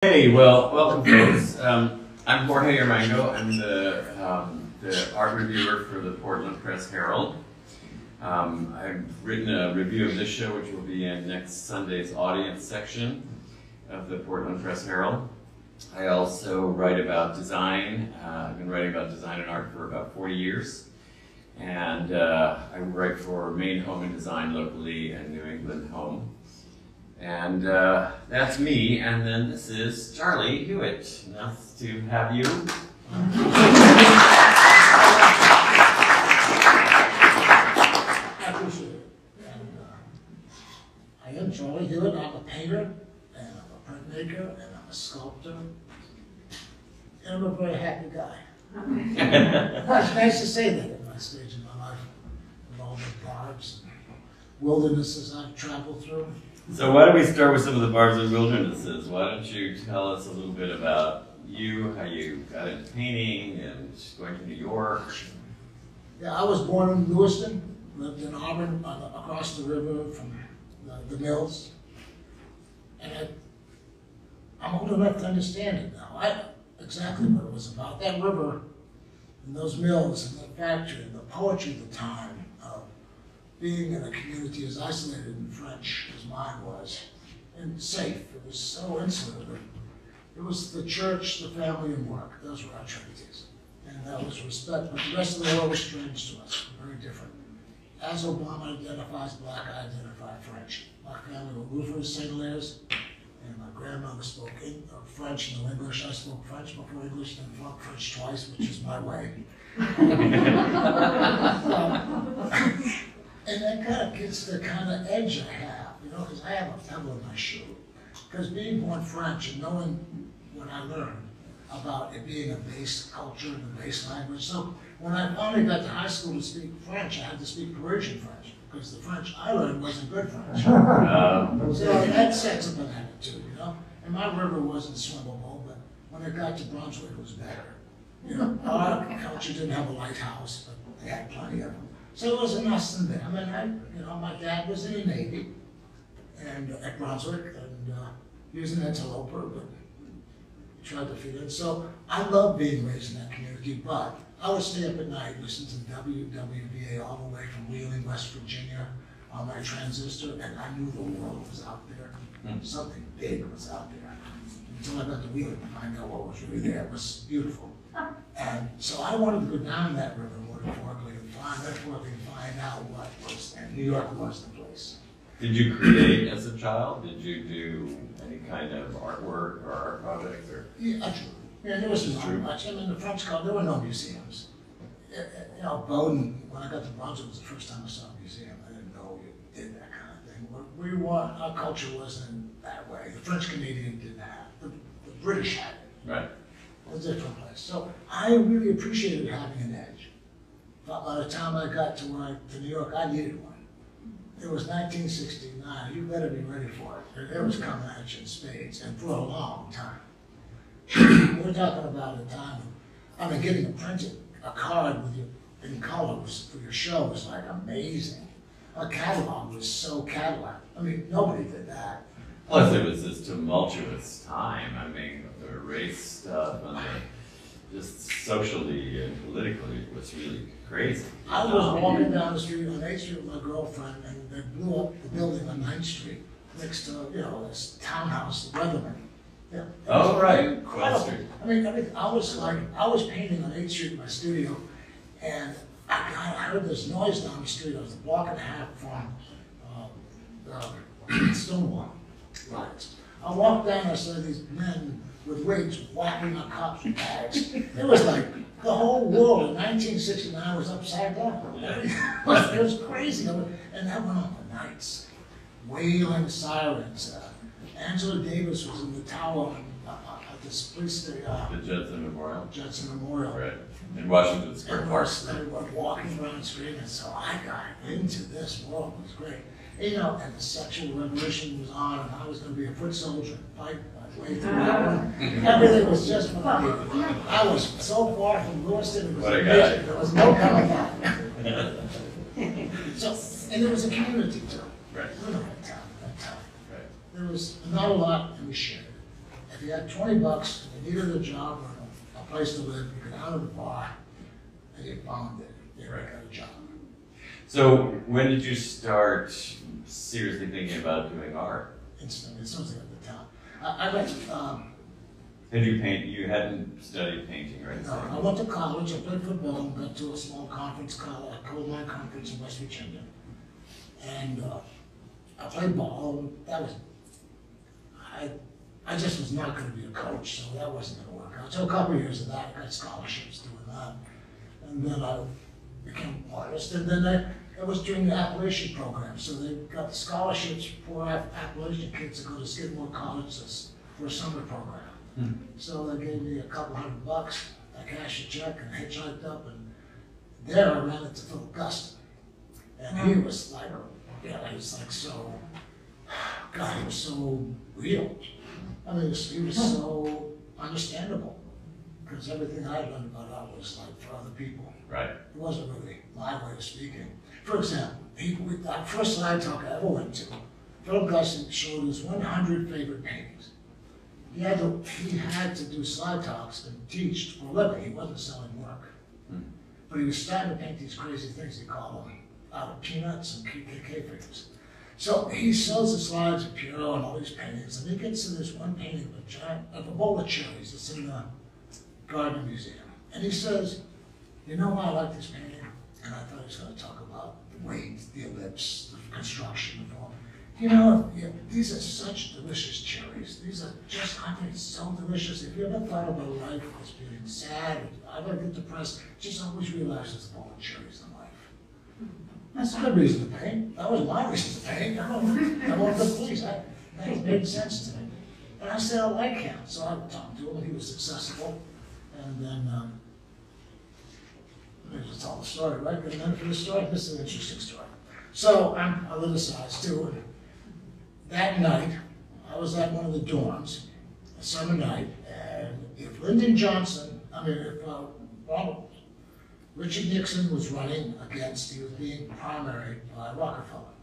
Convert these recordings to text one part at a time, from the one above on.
Hey, well, welcome folks. I'm Jorge Arango. I'm the art reviewer for the Portland Press Herald. I've written a review of this show, which will be in next Sunday's audience section of the Portland Press Herald. I also write about design. I've been writing about design and art for about 40 years. And I write for Maine Home and Design locally and New England Home. And that's me, and then this is Charlie Hewitt. Nice to have you. I appreciate it. And, I am Charlie Hewitt. I'm a painter, and I'm a printmaker, and I'm a sculptor. And I'm a very happy guy. It's nice to say that at my stage in my life, with all the barbs and wildernesses I've traveled through. So why don't we start with some of the barbs and wildernesses? Why don't you tell us a little bit about you, how you got into painting and going to New York? Yeah, I was born in Lewiston, lived in Auburn, across the river from the mills. And I'm old enough to understand it now. I know exactly what it was about. That river and those mills and that factory and the poetry of the time. Being in a community as isolated and French as mine was, and safe. It was so insulated. It was the church, the family, and work. Those were our trinities. And that was respect, but the rest of the world was strange to us, very different. As Obama identifies black, I identify French. My family were roofers, sailors, and my grandmother spoke French, no English. I spoke French before English, then flunked French twice, which is my way. And that kind of gets the kind of edge I have, you know, because I have a pebble in my shoe. Because being born French and knowing what I learned about it being a base culture and a base language. So when I finally got to high school to speak French, I had to speak Parisian French, because the French I learned wasn't good French. So that sets up an attitude, you know. And my river wasn't swimmable, but when it got to Brunswick, it was better. You know, our culture didn't have a lighthouse, but they had plenty of them. So it was a us and them, and my dad was in the Navy, and at Brunswick, and he was an interloper, but he tried to fit in. So I love being raised in that community, but I would stay up at night, listen to WWVA all the way from Wheeling, West Virginia, on my transistor, and I knew the world was out there. Something big was out there. Until I got to Wheeling to find out what was really there. It was beautiful. And so I wanted to go down that river metaphorically and find out what was, and New York was the place. Did you create as a child? Did you do any kind of artwork or art projects? Or? Yeah, actually. Yeah, there was not much. I mean, the French culture, there were no museums. You know, Bowdoin, when I got to Brunswick, was the first time I saw a museum. I didn't know you did that kind of thing. Our culture wasn't that way. The French Canadian didn't have it. The British had it. Right. It was a different place. So I really appreciated having an edge. But by the time I got to New York, I needed one. It was 1969. You better be ready for it. It was coming at you in spades, and for a long time. We're talking about a time. I mean, getting a card with you in colors for your show was like amazing. A catalog was so Cadillac. I mean, nobody did that. Plus, it was this tumultuous time. I mean, the race stuff and just socially and politically, it was really crazy. I was walking down the street on 8th Street with my girlfriend, and they blew up the building on 9th Street next to, this townhouse, the Weatherman. Yeah. Oh, right, 12th Street. I mean, I was painting on 8th Street in my studio, and I heard this noise down the street. I was a block and a half from Stonewall. Right. I walked down and I saw these men with wigs whacking on cops with bags. It was like the whole world in 1969 was upside down. It was crazy. And that went on for nights. Wailing sirens. Angela Davis was in the tower at this police station. The Judson Memorial. Judson Memorial. Right. In Washington Square Park. They were walking around screaming. So I got into this world. It was great. And the sexual revolution was on, and I was going to be a foot soldier and fight my way through that one. Everything was just what I needed. I was so far from Lewiston, it was amazing. There was no coming back. And there was a community too. Right. We don't have town at that time. Right. There was not a lot, and we shared it. if you had 20 bucks, you needed a job or a place to live, you could out of the bar, and you found it. You got a job. So when did you start seriously thinking about doing art? Instantly, as soon as I got to town. I went Did you paint? You hadn't studied painting, right? no, I went to college, I played football, and went to a small conference, a coal mine conference in West Virginia. And I played ball, and that was, I just was not going to be a coach, so that wasn't going to work out. So a couple of years of that, I got scholarships doing that. And then I became an artist, and then it was during the Appalachian program, so they got scholarships for Appalachian kids to go to Skidmore colleges for a summer program. So they gave me a couple $100, I cashed a check and hitchhiked up, and there I ran into Phil Guston. And he was like, he was like so, God, he was so real. I mean, he was so understandable, because everything I learned about art was like for other people. Right. It wasn't really my way of speaking. For example, the first slide talk I ever went to, Phil Guston showed his 100 favorite paintings. He had to do slide talks and teach for a living. He wasn't selling work. But he was starting to paint these crazy things, he called them, out of peanuts and KKK figures. So he sells the slides of Puro and all these paintings, and he gets to this one painting of a bowl of cherries that's in the Garden Museum. And he says, you know why I like this painting? And I thought he was going to talk about the weight, the ellipse, the construction, the form. You know, these are such delicious cherries. These are just, I mean, so delicious. If you ever thought about life as being sad, or ever get depressed, just always realize there's a bowl of cherries in life. That's a good reason to paint. That was my reason to paint. I want the police. That made sense to me. And I said, I like him. So I talked to him, and he was successful. And then, let me just tell the story, right? Good enough for the story? This is an interesting story. So I'm a little size too. And that night, I was at one of the dorms, a summer night, and if Lyndon Johnson, Richard Nixon was running against, he was being primaried by Rockefeller.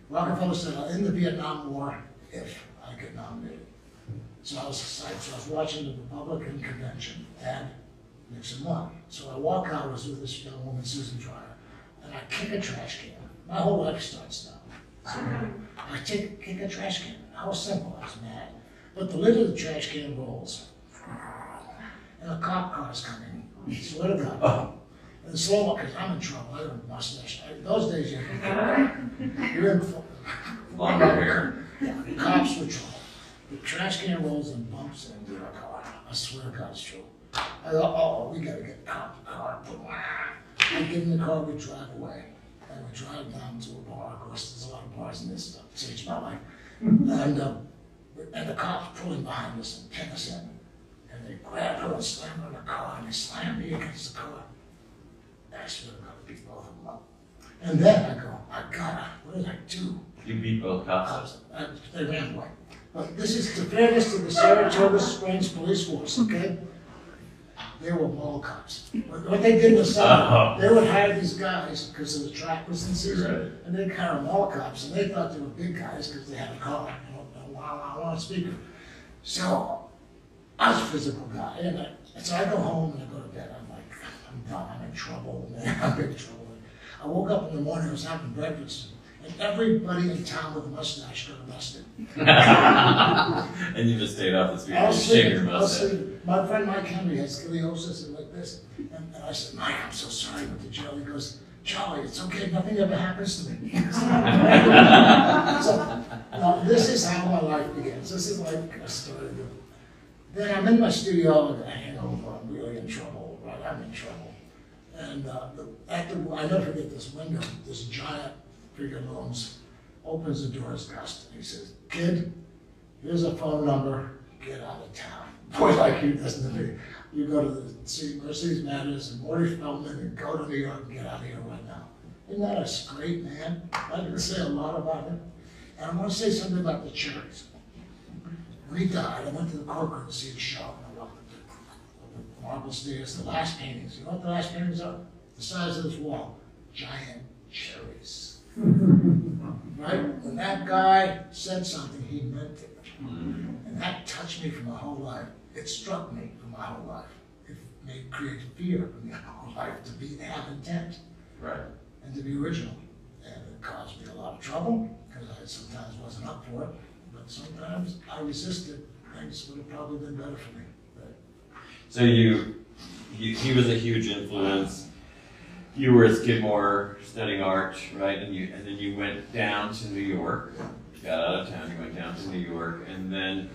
Rockefeller said, I'll end the Vietnam War if I get nominated. So I was excited. So I was watching the Republican convention, and Nixon won. So I walk out, I was with this young woman, Susan Dreyer, and I kick a trash can. My whole life starts now. So I kick a trash can. How simple, I was mad. But the lid of the trash can rolls, and a cop car is coming. I swear to God. And slow, because I'm in trouble, I have a mustache. Those days, you're in longer hair. Yeah, the cops were trouble. The trash can rolls and bumps into our car. I swear to God, it's true. I thought, oh, we gotta get cop car. I get in the car, we drive away. And we drive down to a bar. Of course, there's a lot of bars in this stuff. It changed my life. And the cops pulling behind us and pin us in. And they grab her and slam her in the car, and they slam me against the car. I swear to God, I beat both of them up. And then I go, what did I do? You beat both cops up? They ran away. But this is the fairness to the Saratoga Springs Police Force, okay? They were mall cops. What they did was they would hire these guys because the track was in season, and they'd hire mall cops, and they thought they were big guys because they had a car, a speaker. So I was a physical guy, and so I go home and I go to bed. I'm like, I'm done. I'm in trouble, man. I'm in trouble. I woke up in the morning. I was having breakfast. And everybody in town with a mustache got arrested. And you just stayed off the street and shaved your mustache. My friend Mike Henry has scoliosis and like this. And I said, Mike, I'm so sorry with the jail. He goes, Charlie, it's okay. Nothing ever happens to me. So this is how my life begins. This is like a story. Then I'm in my studio with a hangover. I'm really in trouble. Right? I'm in trouble. And I never forget this window. This giant figure looms, opens the door as Gus, and he says, kid, here's a phone number, get out of town. Boy like you doesn't it? You go to the Mercedes Matters and Morty Feldman and go to New York and get out of here right now. Isn't that a great man? I can say a lot about him. And I want to say something about the cherries. When he died, I went to the courtroom to see the show, and I walked up the marble stairs, the last paintings. You know what the last paintings are? The size of this wall. Giant cherries. Right? When that guy said something, he meant it. And that touched me for my whole life. It struck me for my whole life. It made create fear for my whole life to have intent. Right. And to be original. And it caused me a lot of trouble, because I sometimes wasn't up for it, but sometimes I resisted. Things would have probably been better for me. Right. So he was a huge influence. You were at Skidmore studying art, right? And then you went down to New York. You got out of town, you went down to New York, and then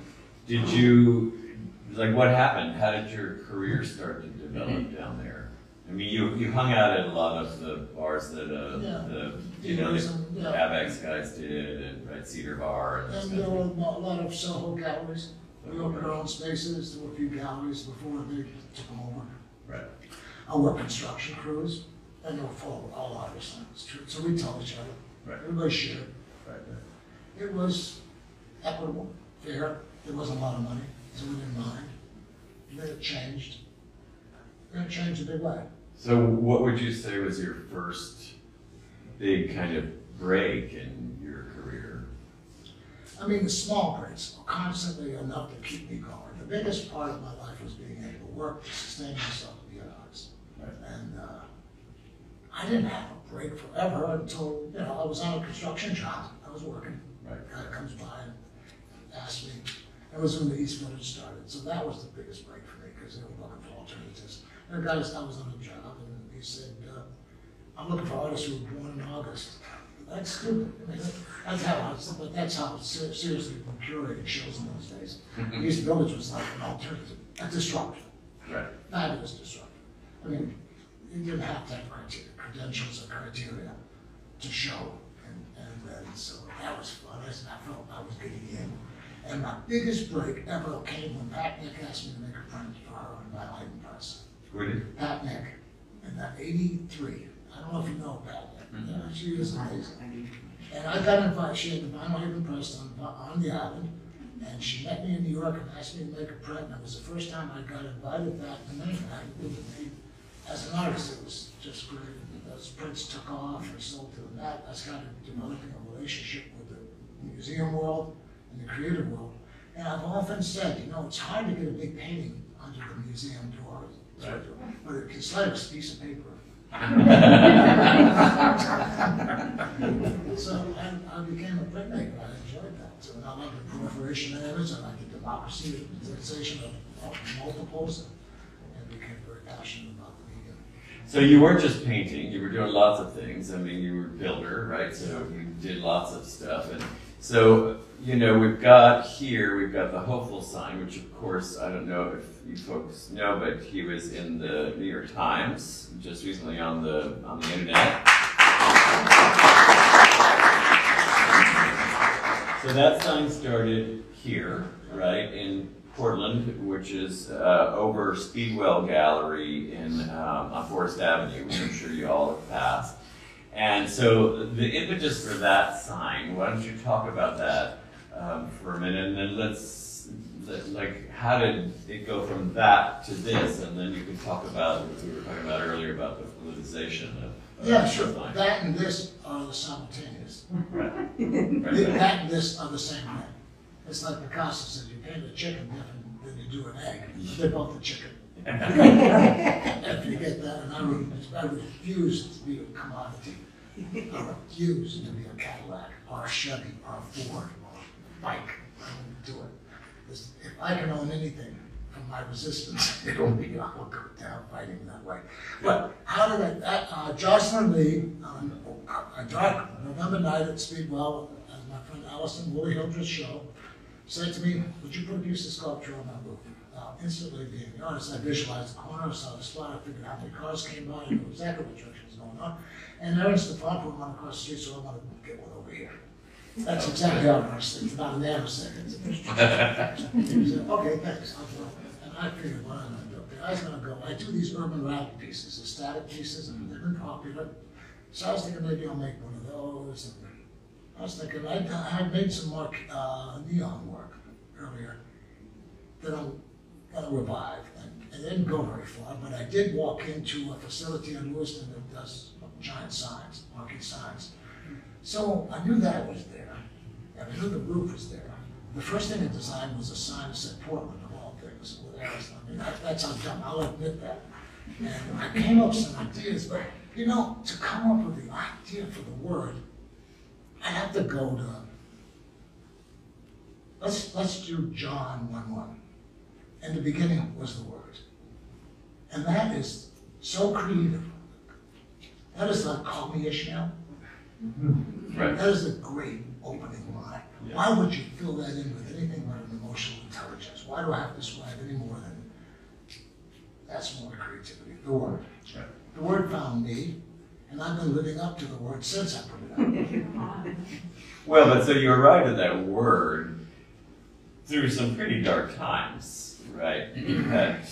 what happened? How did your career start to develop down there? I mean, you hung out at a lot of the bars that the Avex guys did, and right, Cedar Bar. And there were a lot of Soho galleries. We opened our own spaces. There were a few galleries before they took them over. Right. I worked construction crews, and they were full of all artists. So we told each other. Right. Everybody shared. Right. It was equitable, fair. There wasn't a lot of money, so we didn't mind. Then it changed. And it changed a big way. So what would you say was your first big kind of break in your career? I mean, the small breaks were constantly enough to keep me going. The biggest part of my life was being able to work to sustain myself to be an artist. Right. And I didn't have a break forever until, I was on a construction job. I was working. Right. A guy comes by and asks me. It was when the East Village started. So that was the biggest break for me, because they were looking for alternatives. And the guy, I was on a job, and he said, I'm looking for artists who were born in August. That's stupid. I mean, that's how seriously we curated shows in those days. East Village was like an alternative, a disruptor. Right. Fabulous disruptor. I mean, you didn't have to have credentials or criteria to show. And so that was fun. I felt I was getting in. And my biggest break ever came when Pat Nick asked me to make a print for her in my Haydn press. Really? Pat Nick, in that '83. I don't know if you know Pat Nick. Mm-hmm. She is amazing. And I got invited. She had the vinyl Haydn press on the island, and she met me in New York and asked me to make a print. And it was the first time I got invited back to Maine. As an artist, it was just great. Those prints took off and sold to the net. I started developing a relationship with the museum world and the creative world. And I've often said, it's hard to get a big painting under the museum door, right. But it can slide a piece of paper. So I became a printmaker. I enjoyed that. So I like the proliferation of image. I like the democracy, the utilization of multiples, and became very passionate about the medium. So you weren't just painting, you were doing lots of things. I mean, you were a builder, right? So you did lots of stuff. And so, we've got the hopeful sign, which of course, I don't know if you folks know, but he was in the New York Times just recently on the internet. So that sign started here, right, in Portland, which is over Speedwell Gallery on Forest Avenue, which I'm sure you all have passed. And so the impetus for that sign, why don't you talk about that for a minute, and then how did it go from that to this, and then you can talk about what we were talking about earlier about the politicization of yeah, sure. That and this are the simultaneous. Right. That and this are the same thing. It's like Picasso said, you paint a chicken different than you do an egg. They're both a chicken. If you get that, and I refuse to be a commodity. I refuse to be a Cadillac or a Chevy or a Ford or a bike. I won't do it. If I can own anything from my resistance, it'll be I will go down fighting that way. But how did Jocelyn Lee on a dark November night at Speedwell, as my friend Allison Woolley Hildreth's show, said to me, would you put a piece of sculpture on my roof? Instantly being the artist, I visualized the corner, saw the spot, I figured how many cars came by, I knew exactly what direction was going on. And Aaron Stefan put one across the street, so I wanted to get one over here. That's exactly how it was. It's about a nanosecond. He said, okay, thanks, I'll do it. And I figured, what am I going to do? The guy's going to go, I do these urban rap pieces, the static pieces, and they've been popular. So I was thinking maybe I'll make one of those. And I was thinking, I had made some more neon work earlier that I'm going to revive. And it didn't go very far, but I did walk into a facility in Lewiston that does giant signs, marquee signs. So I knew that was there, and I knew the roof was there. the first thing I designed was a sign that said Portland of all things. I mean, that's how dumb, I'll admit that. And I came up with some ideas, but you know, to come up with the idea for the word, I have to go to, let's do John 1:1. In the beginning was the word. And that is so creative. That is like, call me Ishmael. Right. That is a great opening line. Yeah. Why would you fill that in with anything but an emotional intelligence? Why do I have to describe any more than, that's more creativity, the word. Right. The word found me, and I've been living up to the word since I put it out. Well, but so you arrived at that word through some pretty dark times, right? You had...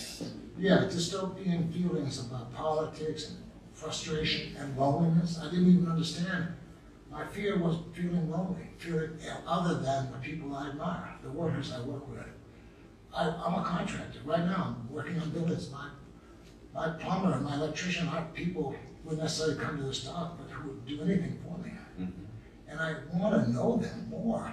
Yeah, dystopian feelings about politics and frustration and loneliness. I didn't even understand. My fear was feeling lonely, feeling other than the people I admire, the workers I work with. I'm a contractor. Right now, I'm working on buildings. My plumber and my electrician aren't people who would necessarily come to this talk, but who would do anything for me. Mm-hmm. And I want to know them more.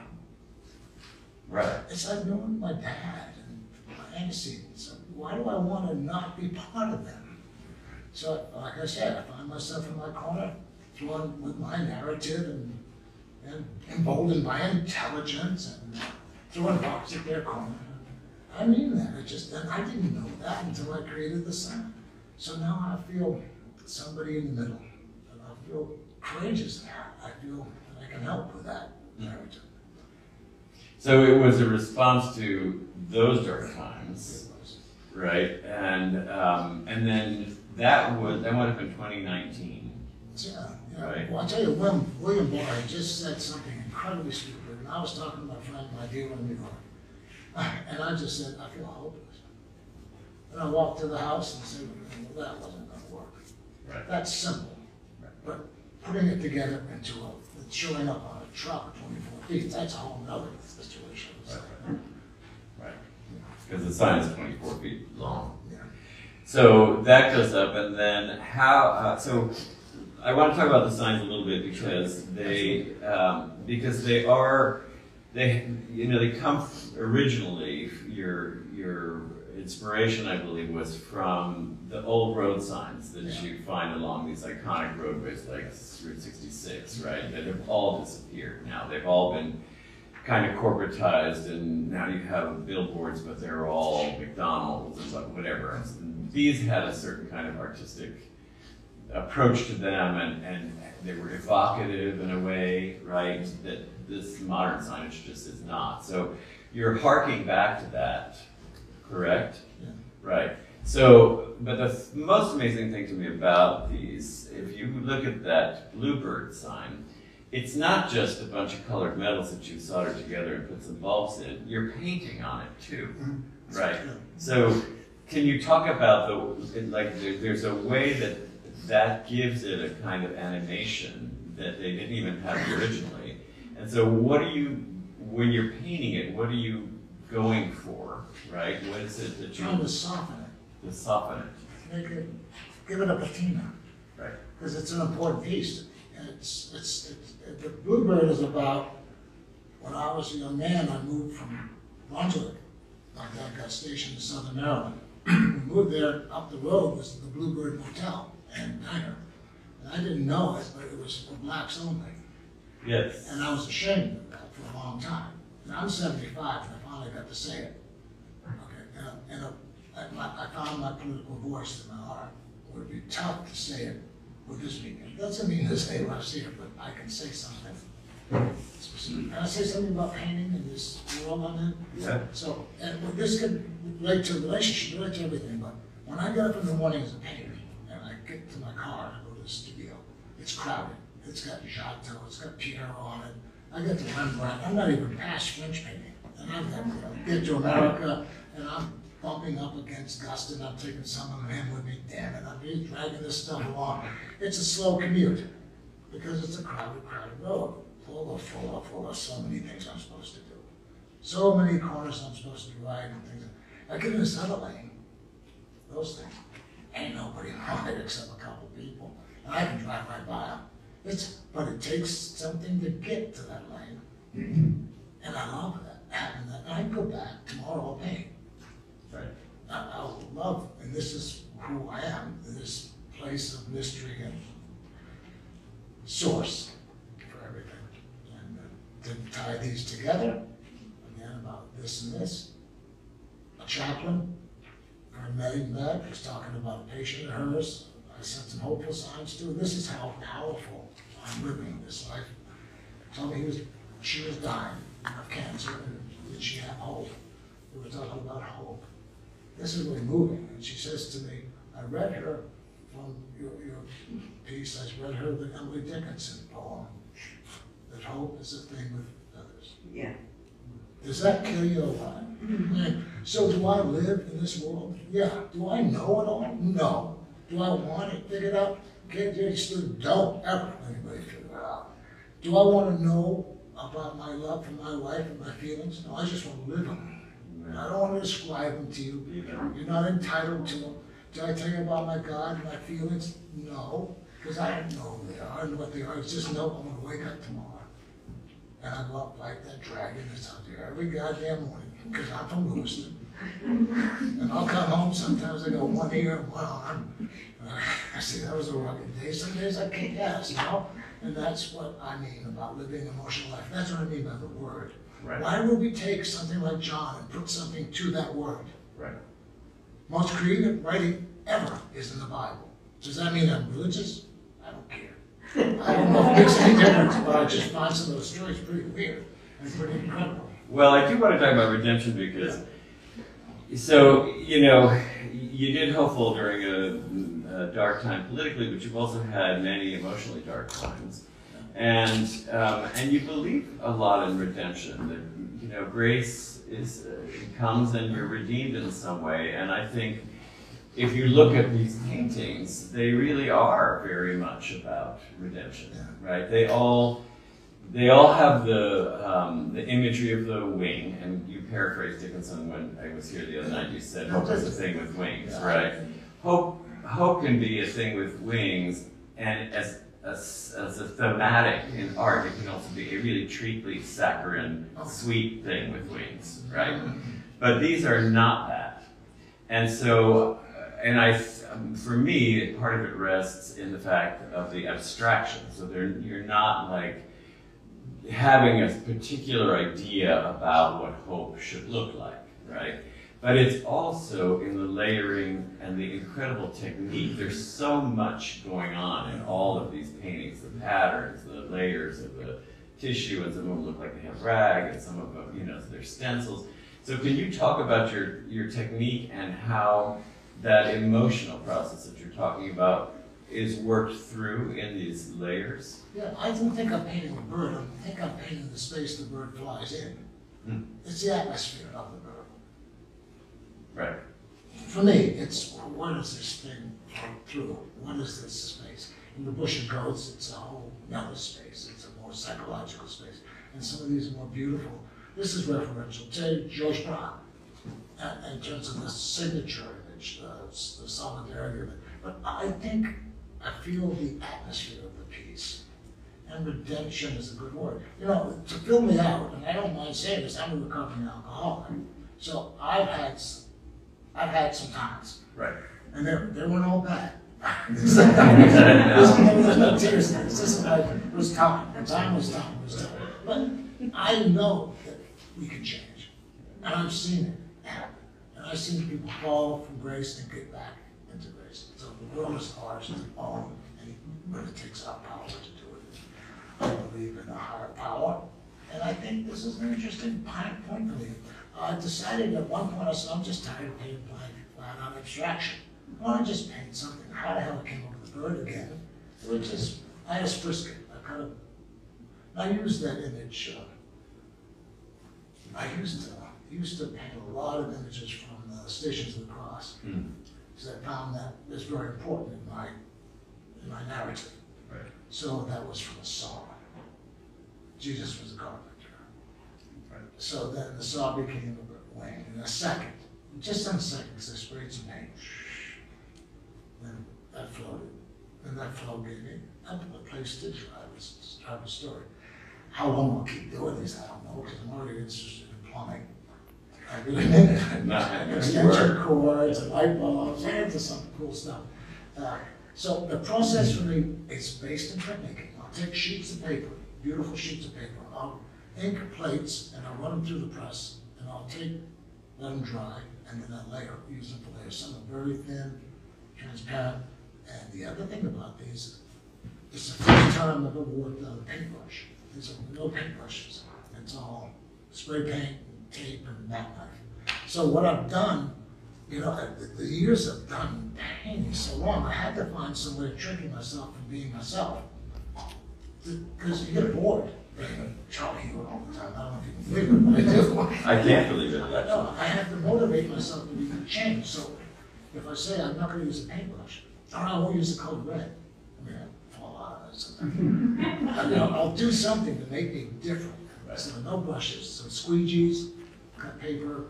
Right. It's like knowing my dad and my antecedents. Why do I want to not be part of them? So, like I said, I find myself in my corner, throwing with my narrative and emboldened by intelligence and throwing rocks at their corner. I mean that. And I didn't know that until I created the sign. So now I feel somebody in the middle, and I feel courageous there. I feel that I can help with that narrative. So it was a response to those dark times, right? And then that would have been 2019. Yeah. Right. Well, I'll tell you, William Barr just said something incredibly stupid, and I was talking to my friend, my dear in New York, and I just said, I feel hopeless. And I walked to the house and said, well, that wasn't going to work. Right. That's simple. Right. But putting it together into showing up on a truck 24 feet, that's a whole other situation. Right. Because the sign is 24 feet long. Yeah. So that goes up, and then how, so I want to talk about the signs a little bit because they come originally, your inspiration, I believe, was from the old road signs that you find along these iconic roadways like Route 66, right? That have all disappeared now. They've all been kind of corporatized, and now you have billboards, but they're all McDonald's and whatever. And these had a certain kind of artistic approach to them, and they were evocative in a way, right, that this modern signage just is not. So you're harking back to that, correct? Yeah. Right. So, but the most amazing thing to me about these, if you look at that Bluebird sign, it's not just a bunch of colored metals that you solder together and put some bulbs in. You're painting on it too, right? So, can you talk about there's a way that gives it a kind of animation that they didn't even have originally. And so, when you're painting it, what are you going for, right? What is it that you're trying to soften it? To soften it. Make it, give it a patina. Right. Because it's an important piece. And the Bluebird is about, when I was a young man, I moved from Brunswick. My dad got stationed in Southern Maryland. We moved there, up the road was the Bluebird Motel and Diner. And I didn't know it, but it was for blacks only. Yes. And I was ashamed of that for a long time. And I'm 75 and I finally got to say it. Okay. I found my political voice in my heart. It would be tough to say it with this medium. It doesn't mean to say what I see it, but I can say something specific. Can I say something about painting in this world I'm in? Yeah. So, and this could relate to relationship, relate to everything, but when I get up in the morning as a painter, and I get to my car and go to the studio, it's crowded. It's got Giotto, it's got Piero on it. I get to Rembrandt, I'm not even past French painting. And I'm get to America, and I'm bumping up against Guston, I'm taking some of him with me, damn it, I'm just dragging this stuff along. It's a slow commute, because it's a crowded road, full of so many things I'm supposed to do. So many corners I'm supposed to ride and things. I get in this other lane, those things, ain't nobody on it except a couple people. And I can drive right by them. But it takes something to get to that lane. And I love that. having that. And I go back tomorrow, I'll paint. Right. I would love, and this is who I am, in this place of mystery and source for everything. And to tie these together, again, about this and this. A chaplain, I met him back, was talking about a patient of hers. I sent some hopeful signs to her. This is how powerful I'm living this life. Told me she was dying of cancer, and did she have hope? We were talking about hope. This is really moving. And she says to me, I read her from your piece, I read her the Emily Dickinson poem, that hope is a thing with feathers. Yeah. Does that kill you or what? So do I live in this world? Yeah. Do I know it all? No. Do I want it figured out? Okay, still don't ever anybody figure it out. Do I want to know about my love for my wife and my feelings? No, I just want to live them. I don't want to describe them to you. You're not entitled to them. Did I tell you about my God and my feelings? No, because I don't know who they are and what they are. It's just know I'm going to wake up tomorrow. And I go out and fight that dragon that's out there every goddamn morning, because I'm from Lewiston. And I'll come home, sometimes I got one ear and one arm. I say, that was a rugged day. Some days I kick ass, you know? And that's what I mean about living an emotional life. That's what I mean by the word. Right. Why would we take something like John and put something to that word? Right. Most creative writing ever is in the Bible. Does that mean I'm religious? I don't care. I don't know if it makes any difference, but I just find some of those stories pretty weird and pretty incredible. Well, I do want to talk about redemption because, so, you know, you did hopeful during a dark time politically, but you've also had many emotionally dark times. And you believe a lot in redemption, that, you know, grace is comes and you're redeemed in some way. And I think if you look at these paintings, they really are very much about redemption, right? They all have the imagery of the wing, and you paraphrased Dickinson when I was here the other night. You said hope is a thing with wings, right? Hope can be a thing with wings, and as a thematic in art, it can also be a really treacly, saccharine, sweet thing with wings, right? But these are not that. And so, for me, part of it rests in the fact of the abstraction. So you're not like having a particular idea about what hope should look like, right? But it's also in the layering and the incredible technique. There's so much going on in all of these paintings, the patterns, the layers of the tissue, and some of them look like they have rag, and some of them, you know, they're stencils. So can you talk about your technique and how that emotional process that you're talking about is worked through in these layers? Yeah, I don't think I'm painting a bird. I think I'm painting the space the bird flies in. It's the atmosphere of the bird. Right. For me, it's what does this thing flow through? What is this space? In the bush of goats, it's a whole another space. It's a more psychological space. And some of these are more beautiful. This is referential to George Braque in terms of the signature image, the solidarity of it. But I feel the atmosphere of the piece. And redemption is a good word. You know, to fill me out, and I don't mind saying this, I'm a recovering alcoholic. So I've had some times. Right. And they weren't all bad. There's no tears in this. This is like, it was time. The time was time. It was time. But I know that we can change. And I've seen it happen. And I've seen people fall from grace and get back into grace. So the world is ours to own, and but it takes our power to do it. I believe in a higher power. And I think this is an interesting point for me. I decided at one point, I said, I'm just tired of painting flat on abstraction. I want to just paint something. How the hell I came up with the bird again? It was just, I just frisked it. I used that image. I used to paint a lot of images from the Stations of the Cross. Because I found that it's very important in my narrative. Right. So that was from a saw. Jesus was a carpenter. So then the saw became a wing in a second. Just in seconds, I sprayed some paint. Then that floated. And that flow gave me a place to drive a story. How long I'll keep doing these, I don't know, because I'm already interested in plumbing. I really mean it. Not Extension cords and light bulbs, and into some cool stuff. So the process for me is based in printmaking. I'll take sheets of paper, beautiful sheets of paper. I'll ink plates and I'll run them through the press, and I'll let them dry, and then I'll use them for layers. Some are very thin, transparent. And the other thing about these, it's the first time I've ever worked on a paintbrush. There's no paintbrushes. It's all spray paint, and tape, and that knife. So what I've done, you know, the years I've done painting so long, I had to find some way of tricking myself from being myself. Because you get bored being Charlie Hewitt all the time. I don't know if you can believe it, but I do. I can't believe it, actually. No, I have to motivate myself to be change. So if I say I'm not going to use a paintbrush, or I won't use the color red, I mean, I'll fall out of something. I'll do something to make me different. Right. So no brushes, some squeegees, cut paper,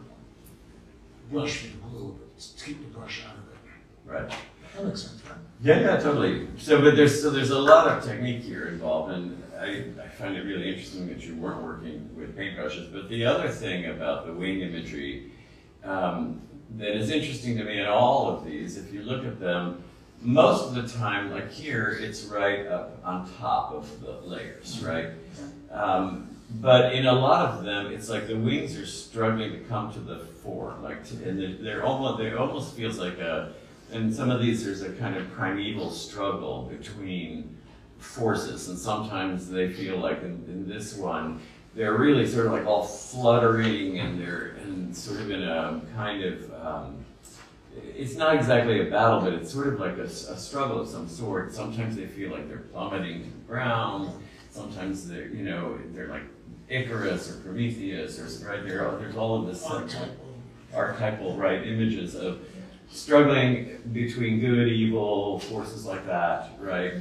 brush with glue, but keep the brush out of it. Right. That makes sense, right? Yeah, totally. So there's a lot of technique here involved, and I find it really interesting that you weren't working with paintbrushes. But the other thing about the wing imagery that is interesting to me in all of these, if you look at them, most of the time, like here, it's right up on top of the layers, right? But in a lot of them, it's like the wings are struggling to come to the fore, and they're almost feels like in some of these, there's a kind of primeval struggle between forces, and sometimes they feel like in this one, they're really sort of like all fluttering, and they're sort of in a kind of, it's not exactly a battle, but it's sort of like a struggle of some sort. Sometimes they feel like they're plummeting to the ground. Sometimes they're like Icarus or Prometheus, or right there. There's all of this archetypal right images of struggling between good, evil forces like that, right?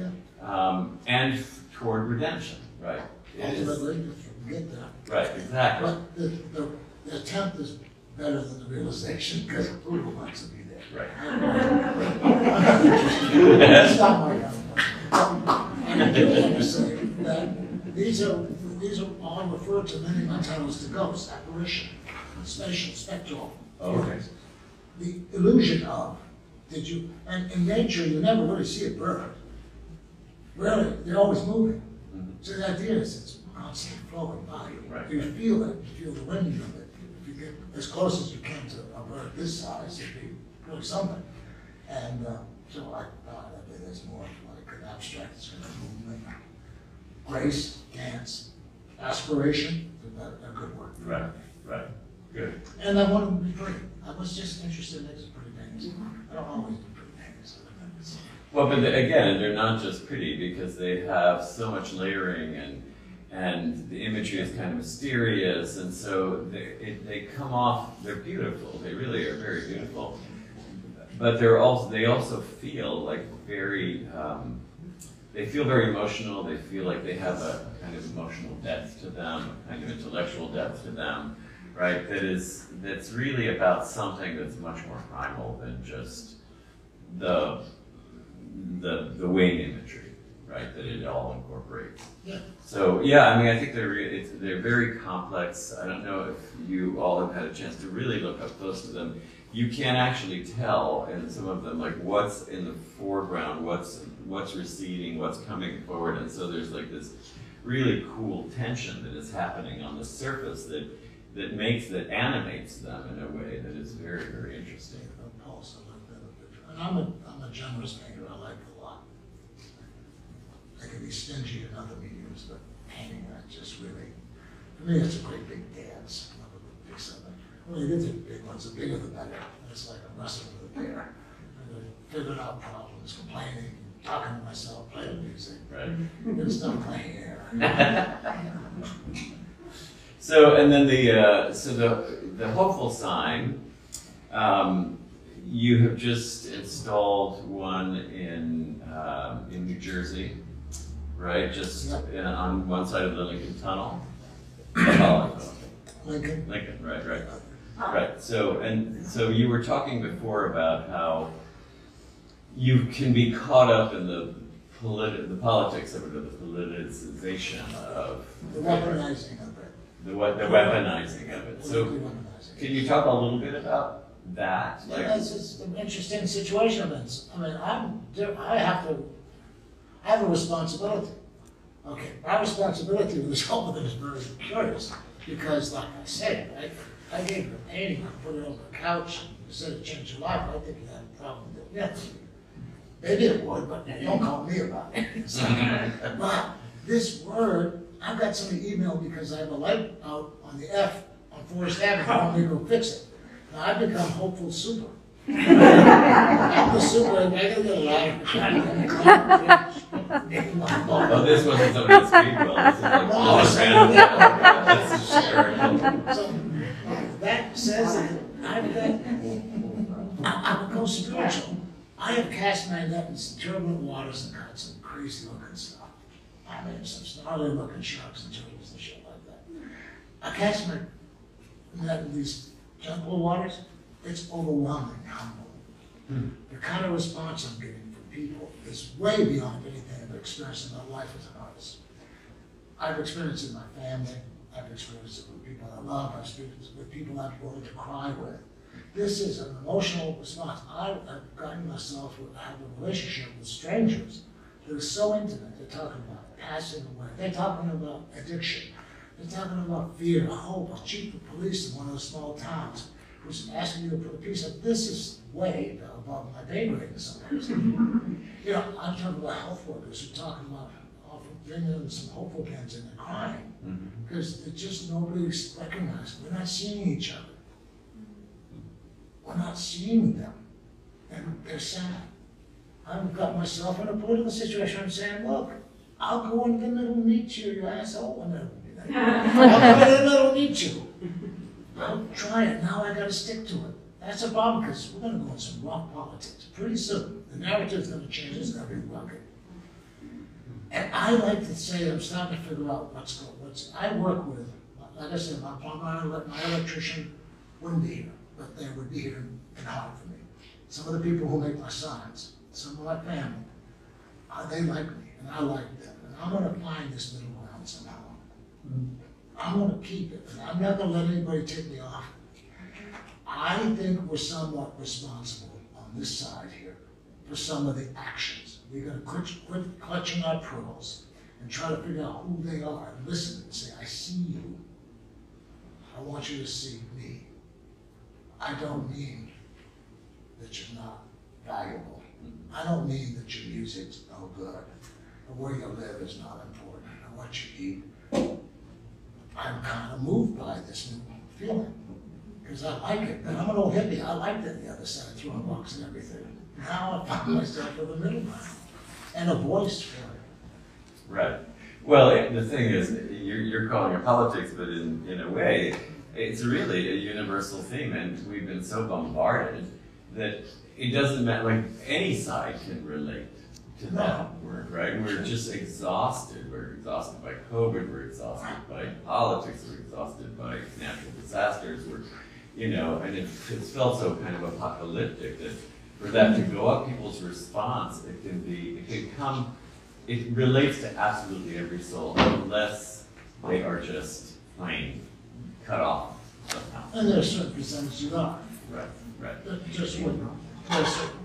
And toward redemption, right? Ultimately, get that. Right, exactly. But the attempt is better than the realization, because who wants to be there? Right. That's not my argument. And I do want to say that these are all referred to many times to ghosts, apparition, spatial, spectral. Oh, okay. The illusion of, and in nature you never really see a bird. Really, they're always moving. Mm-hmm. So the idea is it's constantly flowing by you. Right. You feel it, you feel the wind of it. If you get as close as you can to a bird this size, it'd be really something. And so I thought that there's more like an abstract sort of movement. Grace, dance, aspiration, a good word. Right, right, good. And I wanted to be pretty. I was just interested in making pretty things. I don't always do pretty things. Well, but again, they're not just pretty because they have so much layering, and the imagery is kind of mysterious, and so they come off, they're beautiful. They really are very beautiful. But they also feel like very, they feel very emotional. They feel like they have a kind of emotional depth to them, a kind of intellectual depth to them, right? That's really about something that's much more primal than just the wing imagery, right? That it all incorporates. Yeah. So yeah, I mean, I think they're very complex. I don't know if you all have had a chance to really look up close to them. You can actually tell in some of them, like what's in the foreground, what's receding, what's coming forward, and so there's like this really cool tension that is happening on the surface that animates them in a way that is very, very interesting. Pulse, I like that. And I'm a generous painter. I like a lot. I can be stingy in other mediums, but painting, I just really, for me, it's a great big dance. I love a big something. When you get to the big ones, the bigger the better. And it's like I'm wrestling with a bear. I figured out problems, complaining, talking to myself, playing music. Right. Good stuff playing here. So, and then the hopeful sign, you have just installed one in New Jersey, right? Just on one side of the Lincoln Tunnel. Lincoln. Right. Right. So you were talking before about how you can be caught up in the politics of it, or the politicization of The weaponizing of it. the weaponizing of it. So, can you talk a little bit about that? Like, yeah, it's just an interesting situation. I mean, I have a responsibility. Okay, my responsibility with this whole thing is very curious because, like I said, I gave her a painting, I put it on the couch, instead of change your life. I think you had a problem with it. Yeah, maybe it would, but don't call me about it. So, but this word, I got somebody emailed because I have a light out on the F on Forest Avenue. I want me to go fix it. Now I've become hopeful super. I'm the super, I gotta get a ladder. oh, this wasn't somebody's speed well. This is like just random. That's hysterical. So that says that I've become spiritual. I have cast my net in some turbulent waters and caught some crazy looking stuff. I mean, some snarly looking sharks and turtles and shit like that. I cast my net in these gentle waters. It's overwhelming how the kind of response I'm getting from people is way beyond anything I've experienced in my life as an artist. I've experienced it in my family. I've experienced it with people I love. I've experienced it with people I've willing to cry with. This is an emotional response. I've gotten myself to have a relationship with strangers that is so intimate. They're talking about passing away. They're talking about addiction. They're talking about fear, hope. A chief of police in one of those small towns who's asking you to put a piece of this is way above my pay grade in some ways. You know, I'm talking about health workers who are talking about often bringing in some hopeful pens and they're crying because just nobody's recognizing. We're not seeing each other. We're not seeing them, and they're sad. I've got myself in a political situation. I'm saying, look, I'll go in the middle and meet you, you asshole. I'll go in the middle and meet you. I'll try it. Now I got to stick to it. That's a problem because we're going to go in some rock politics pretty soon. The narrative's going to change. It's going to be rugged. And I like to say I'm starting to figure out what's going. I work with, like I said, my plumber, my electrician wouldn't be here, but they would be here in Harvard for me. Some of the people who make my signs, some of my family, they like me and I like them. And I'm going to find this middle ground somehow. I'm going to keep it. I'm not going to let anybody take me off. I think we're somewhat responsible on this side here for some of the actions. We're going to quit clutching our pearls and try to figure out who they are and listen and say, I see you. I want you to see me. I don't mean that you're not valuable. I don't mean that your music's no good or where you live is not important or what you eat. I'm kind of moved by this new feeling because I like it. And I'm an old hippie. I liked it the other side, throwing rocks and everything. Now I find myself in the middle ground and a voice for it. Right. Well, the thing is, you're calling it politics, but in a way, it's really a universal theme, and we've been so bombarded that it doesn't matter, like any side can relate to that word, right? We're just exhausted. We're exhausted by COVID, we're exhausted by politics, we're exhausted by natural disasters, and it's felt so kind of apocalyptic that for that to go up, people's response, it relates to absolutely every soul, unless they are just plain cut off somehow. And there's certain percentages you are. Right. Just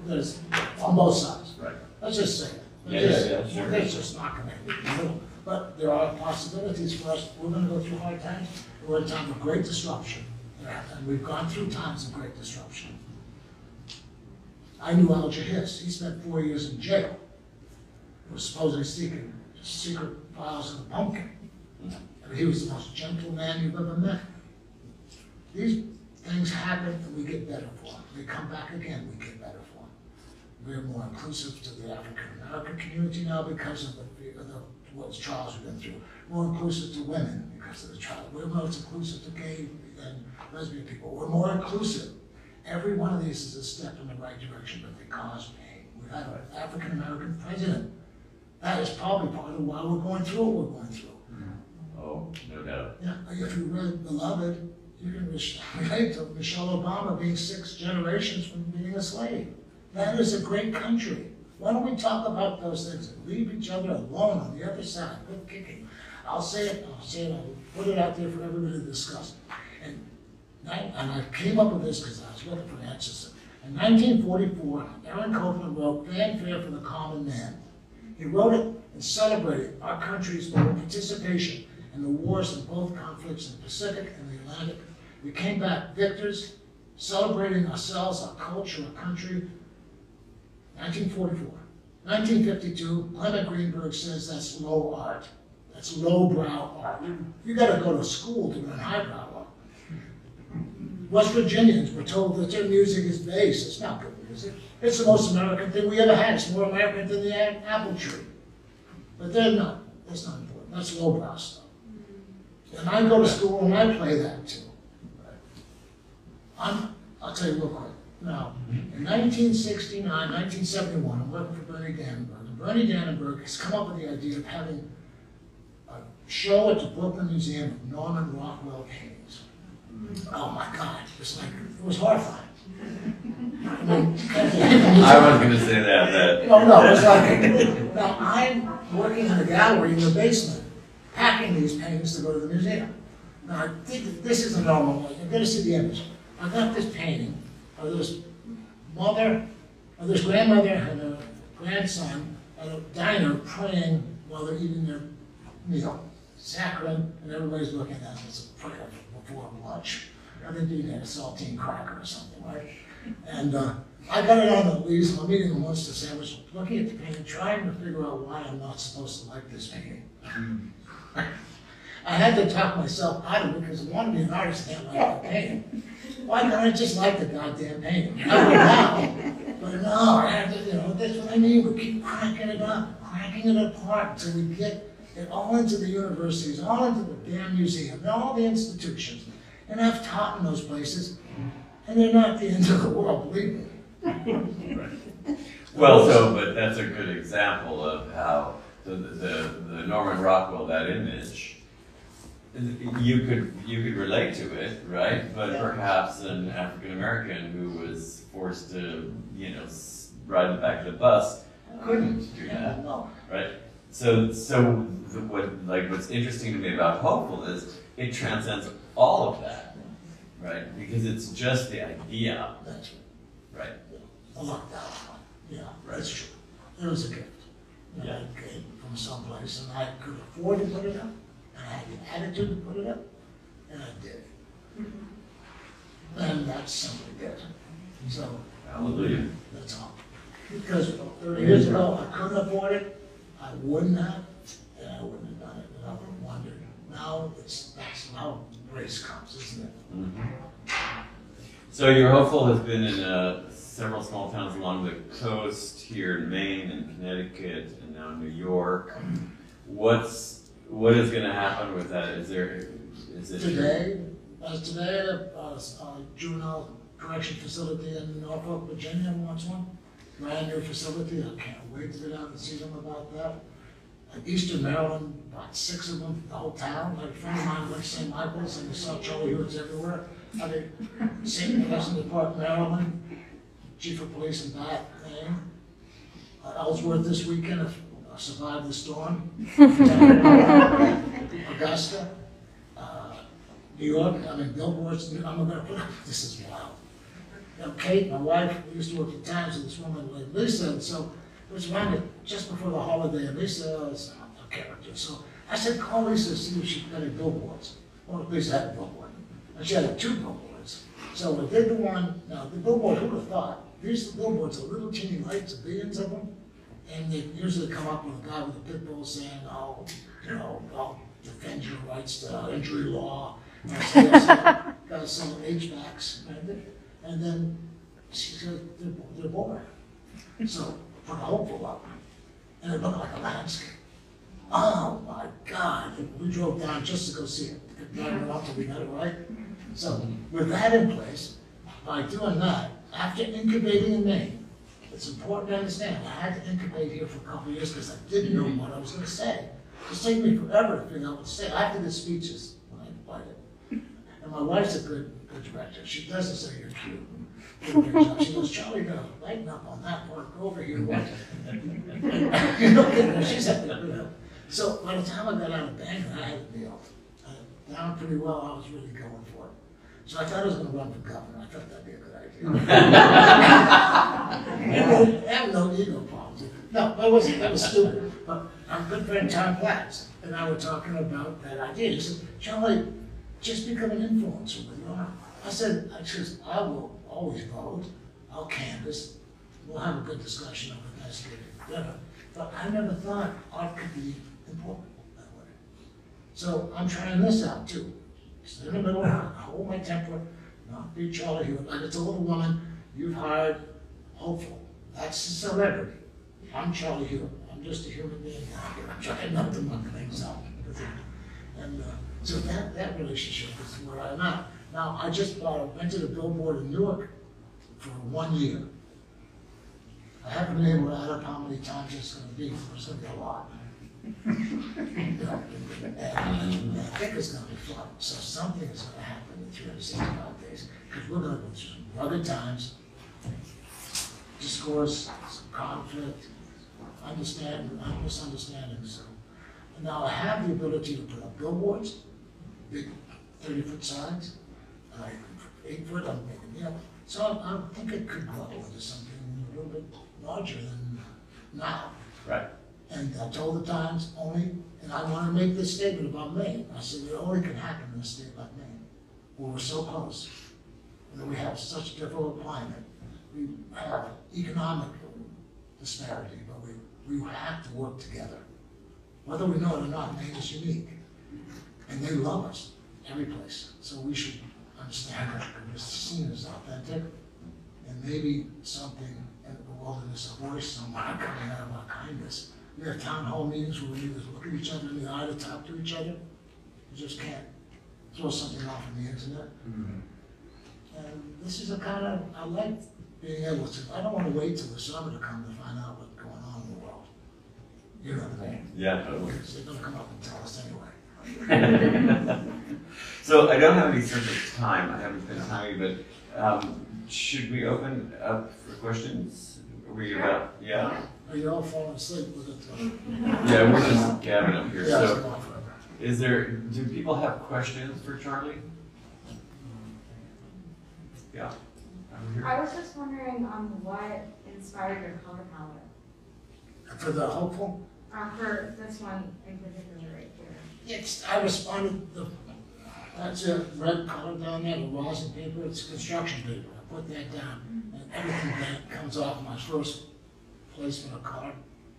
there's on both sides. Right. Let's just say it. Sure. It's just not going to be in the middle. But there are possibilities for us. We're going to go through hard times. We're in a time of great disruption. And we've gone through times of great disruption. I knew Alger Hiss. He spent 4 years in jail. He was supposedly seeking secret files of the pumpkin. I mean, he was the most gentle man you've ever met. These things happen and we get better for them. They come back again, we get better for them. We're more inclusive to the African American community now because of what trials we've been through. More inclusive to women because of the trial. We're more inclusive to gay and lesbian people. We're more inclusive. Every one of these is a step in the right direction, but they cause pain. We've had an African American president. That is probably part of why we're going through what we're going through. Oh, no doubt. Yeah, if you read Beloved, you can relate to Michelle Obama being 6 generations from being a slave. That is a great country. Why don't we talk about those things and leave each other alone on the other side? Quit kicking. I'll say it, I'll put it out there for everybody to discuss. And I came up with this because I was looking for answers. In 1944, Aaron Copland wrote Fanfare for the Common Man. He wrote it and celebrated our country's participation in the wars in both conflicts in the Pacific and the Atlantic. We came back victors, celebrating ourselves, our culture, our country. 1944. 1952, Clement Greenberg says that's low art. That's lowbrow art. You gotta go to school to learn highbrow art. West Virginians were told that their music is bass. It's not good music. It's the most American thing we ever had. It's more American than the apple tree. But they're not. That's not important. That's lowbrow stuff. And I go to school and I play that too. I'll tell you real quick. Now, in 1969, 1971, I'm working for Bernie Dannenberg. And Bernie Dannenberg has come up with the idea of having a show at the Brooklyn Museum of Norman Rockwell paintings. Oh my God, it was horrifying. I mean, I was going to say that. No, it was like, now I'm working in a gallery in the basement, packing these paintings to go to the museum. Now, I think this is a normal way. You're going to see the image. I got this painting of this grandmother and a grandson at a diner praying while they're eating their meal. Saccharin, and everybody's looking at it as a prayer before lunch. I think they had a saltine cracker or something, right? And I got it on the leaves. I'm eating amongst the sandwich, looking at the painting, trying to figure out why I'm not supposed to like this painting. I had to talk myself out of it because I want to be an artist, can't like the painting. Why can't I just like the goddamn painting? I will now, but no, I have to, that's what I mean. We keep cranking it up, cranking it apart until we get it all into the universities, all into the damn museum, and all the institutions. And I've taught in those places, and they're not the end of the world, believe me. Right. Well, but that's a good example of how the Norman Rockwell, that image, you could relate to it, right? But perhaps an African American who was forced to, ride the back of the bus couldn't do that, right? So what's interesting to me about Hopeful is it transcends all of that, right? Because it's just the idea, That's right? I like that one. Yeah, Right. that's true. It was a gift. Yeah. It came from someplace, and I could afford to put it up, and I had the attitude to put it up, and I did. And that's simply it. So, Hallelujah. that's all. Because 30 years ago, I couldn't afford it, I wouldn't have, and I wouldn't have done it, and I would have wondered. Now, that's how grace comes, isn't it? Mm-hmm. So your Hopeful has been in several small towns along the coast, here in Maine and Connecticut, and now New York. What is going to happen with that? Is it Today, a juvenile correction facility in Norfolk, Virginia wants one. Brand new facility. I can't wait to get out and see them about that. Eastern Maryland, about 6 of them, the whole town. Like a friend of mine went to St. Michael's and he saw Charlie Hewitt everywhere. I mean, St. Pleasant Park, Maryland, chief of police in that thing. Ellsworth this weekend, if I survived the storm. Augusta, New York, billboards. I'm gonna put this is wild. Kate, my wife, we used to work at Times with this woman named Lisa, and so it was around just before the holiday, and Lisa is a character. So I said, call Lisa to see if she got any billboards. Well, Lisa had a billboard, and she had 2 billboards. So we did the one. Now the billboard, who would have thought? These billboards are little teeny lights, billions of them, and they usually come up with a guy with a pit bull saying, "Oh, I'll defend your rights to injury law." Got some HVACs, and then she said, "They're boring." So put a Hopeful up, and it looked like a landscape. Oh my God! We drove down just to go see it. Driving around till we got it right. So with that in place, by doing that, after incubating in Maine, it's important to understand I had to incubate here for a couple of years because I didn't know what I was going to say. It's taken me forever to figure out what to say. I have to get speeches when I write it. And my wife's a good director. She doesn't say you're cute. She goes, "Charlie, no, lighten up on that part. Go over here. What?" She's up there, So by the time I got out of bank, I had a deal. Down pretty well, I was really going for it. So I thought I was gonna run for governor. I thought that'd be a good idea. I have no ego problems. No, that was stupid. But our good friend Tom Platts and I were talking about that idea. He said, Charlie, just become an influencer with your art. I said, I will always vote. I'll canvass. We'll have a good discussion over Thanksgiving dinner. But I never thought art could be important that way. So I'm trying this out too. Stay in the middle, hold my temper, not be Charlie Hewitt. Like it's a little woman you've hired, hopeful. That's a celebrity. I'm Charlie Hewitt. I'm just a human being out here. I'm trying not to muck things up. And so that relationship is where I'm at. Now, I just rented a billboard in Newark for 1 year. I haven't been able to add up how many times it's going to be. It's going to be a lot. And I think it's going to be fun. So something is going to happen in 365 days because we're going to go through some rugged times, discourse, some conflict, misunderstanding. So and now I have the ability to put up billboards, big 30-foot signs, 8-foot. I'm making So I think it could grow into something a little bit larger than now. Right. And I told the Times only, and I want to make this statement about Maine. I said it only can happen in a state like Maine, where we're so close, and we have such difficult climate. We have economic disparity, but we have to work together. Whether we know it or not, Maine is unique, and they love us every place. So we should understand that we're seen as authentic, and maybe something in the wilderness, a voice somewhere coming out of our kindness. We have town hall meetings where we either look at each other in the eye to talk to each other. You just can't throw something off on the internet. Mm-hmm. And this is a kind of, I like being able to, I don't want to wait till the summer to come to find out what's going on in the world. You know what I mean? Yeah, totally. They're going to come up and tell us anyway. So I don't have any sense of time. I haven't been timing, but should we open up for questions? Are we about, yeah? Are you all falling asleep with it? Yeah, we're just gabbing up here. Yeah, So, do people have questions for Charlie? Yeah. I was just wondering what inspired your color palette? For the hopeful? For this one in particular right here. I responded, that's a red color down there, the rosin paper, it's construction paper. I put that down, and everything that comes off my first placement of color,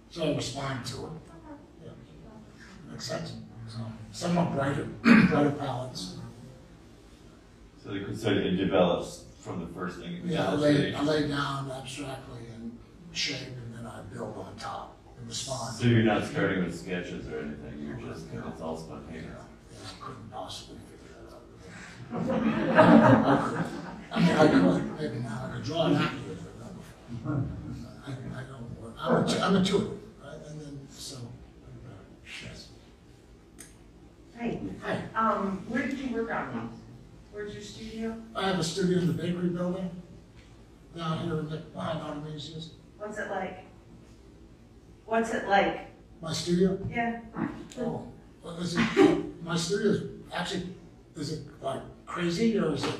so I respond to it. Yeah. Makes sense. So, somewhat brighter palettes. So it develops from the first thing. Yeah, I lay down abstractly and shape, and then I build on top and respond. So you're not starting with sketches or anything, you're just, it's all spontaneous. Yeah, I couldn't possibly figure that out. I mean, I could, maybe now, I could draw an actor, but not before. I don't work. I'm intuitive, right? And then, so, yes. Hey. Hi. Where did you work on these? Where's your studio? I have a studio in the bakery building down here behind Artemisia's. What's it like? What's it like? My studio? Yeah. Oh, well, is it, my studio is actually, is it like crazy or is it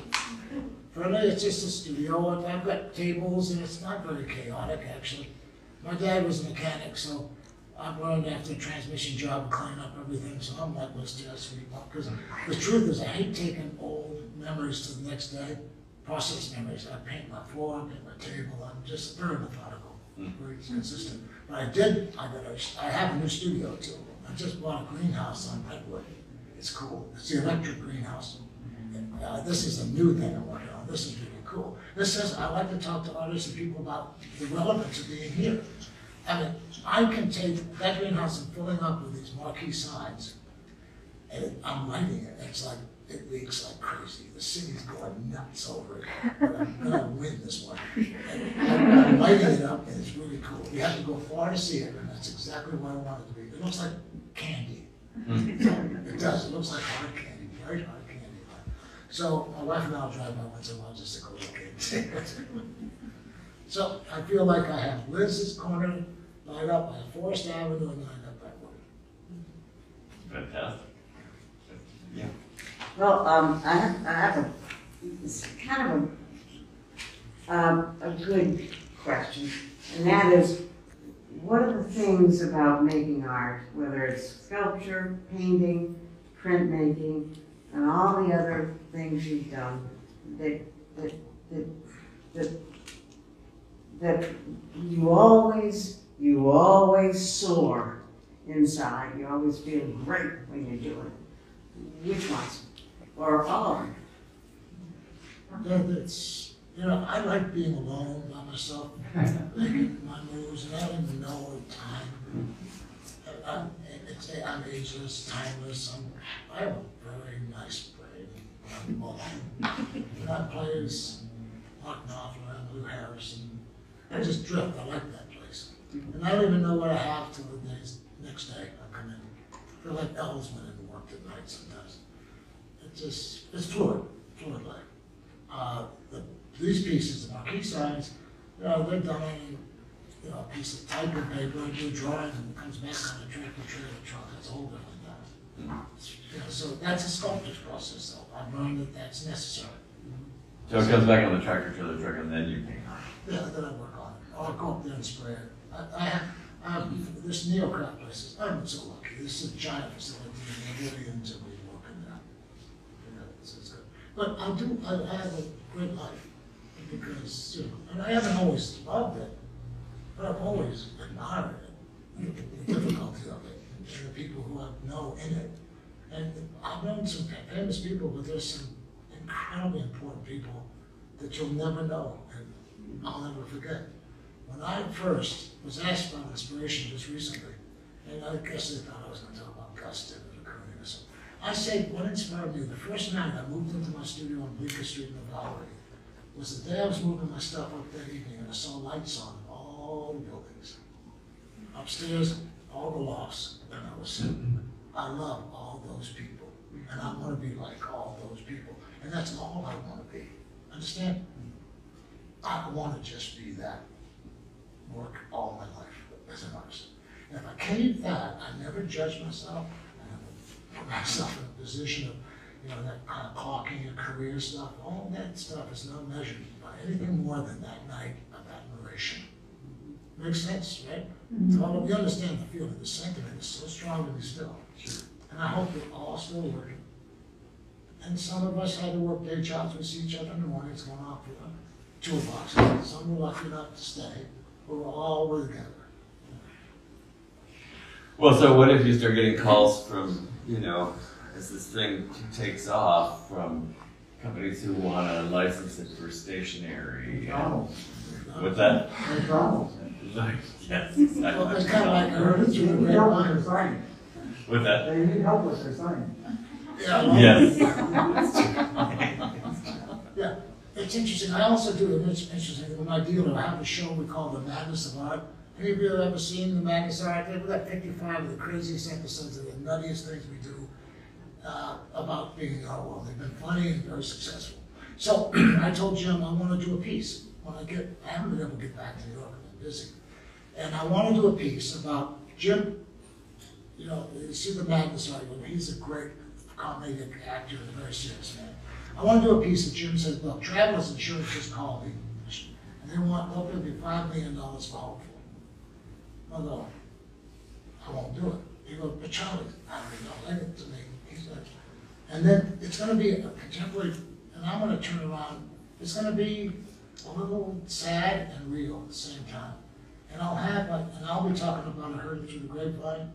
friendly? It's just a studio. I've got tables and it's not very chaotic actually. My dad was a mechanic, so I've learned after a transmission job to clean up everything, so I'm like, let's just sweep up. Because the truth is, I hate taking old memories to the next day, process memories. I paint my floor, I paint my table, I'm just very methodical, very consistent. But I have a new studio too. I just bought a greenhouse on Redwood. It's cool. It's the electric greenhouse. And, this is a new thing I'm working on. This is really cool. This says I like to talk to artists and people about the relevance of being here. I mean, I can take that greenhouse and filling up with these marquee signs, and I'm lighting it. It's like, it leaks like crazy. The city's going nuts over it. But I'm gonna win this one. And I'm lighting it up, and it's really cool. You have to go far to see it, and that's exactly what I want it to be. It looks like candy. It does. It looks like hard candy, very hard candy. So my wife and I will drive by once in a while just to go look at it. So I feel like I have Liz's corner lined up, I have Forest Avenue and lined up that way. Fantastic. Yeah. Well, I have a, it's kind of a good question, and that is, what are the things about making art, whether it's sculpture, painting, printmaking, and all the other things you've done, that you always soar inside, you always feel great when you do it? Which ones? Or all of them? It's, you know, I like being alone by myself, making my moves, and I don't even know the time. I'm ageless, timeless. I have a very nice brain when I'm alone. And I play as Mark Knopfler and Lou Harrison. I just drift. I like that place. And I don't even know what I have till the next day I come in. I feel like Ellsman and worked at night sometimes. It's fluid life. These pieces, the marquee signs, you know, they're done on, you know, a piece of typing paper, I do a drawing, and it comes back on a tractor trailer truck. That's a whole different thing. You know, so that's a sculptor's process, though. I've learned that that's necessary. So it comes back on the tractor trailer truck and then you paint on it. Yeah, then I work on it. Or I go up there and spray it. I have this neocraft places. I'm so lucky. This is a giant facility, and they're really into me working there. You know, it's good. But I have a great life because, you know, and I haven't always loved it, but I've always admired it, the difficulty of it, and the people who I know in it. And I've known some famous people, but there's some incredibly important people that you'll never know, and I'll never forget. When I first was asked about inspiration just recently, and I guess they thought I was going to talk about Gus Tibbett or Cooney or something, I said what inspired me, the first night I moved into my studio on Bleecker Street in the Valley, was the day I was moving my stuff up that evening and I saw lights on all the buildings. Upstairs, all the lofts, and I was saying, I love all those people, and I want to be like all those people, and that's all I want to be. Understand? I want to just be that, work all my life as an artist. And if I can't that, I never judge myself, I never put myself in a position of, you know, that kind of clocking and career stuff. All that stuff is not measured by anything more than that night of admiration. Makes sense, right? So you understand the feeling, the sentiment is so strong in me still. Sure. And I hope we're all still working. And some of us had to work day jobs. We see each other in the mornings going off for toolboxes. Some were lucky enough to stay, but we're all together. Well, so what if you start getting calls from, you know, as this thing takes off, from companies who want to license it for stationery? McDonald's. What's that? McDonald's. Yes, Well, it's exactly. kind of like I heard it through the They need help with grapevine. their sign. With that? They need help with their sign. Yeah, Yes. yeah, it's interesting. I also do, it's interesting, with my dealer, I have a show we call The Madness of Art. Any of you have ever seen The Madness of Art? We've got 55 of the craziest episodes of the nuttiest things we do about being in our world. They've been funny and very successful. So I told Jim I want to do a piece. When I haven't been able to get back to New York, I've been busy. And I want to do a piece about Jim. You know, you see The Madness Art, he's a great comedic actor and a very serious man. I want to do a piece that Jim says, look, Travelers Insurance just called me, and they'll pay me $5 million for Hopeful. I go, I won't do it. He goes, but Charlie, I don't know, lend it to me. He said, and then it's going to be a contemporary, and I'm going to turn around. It's going to be a little sad and real at the same time. And I'll be talking about I heard it through the grapevine,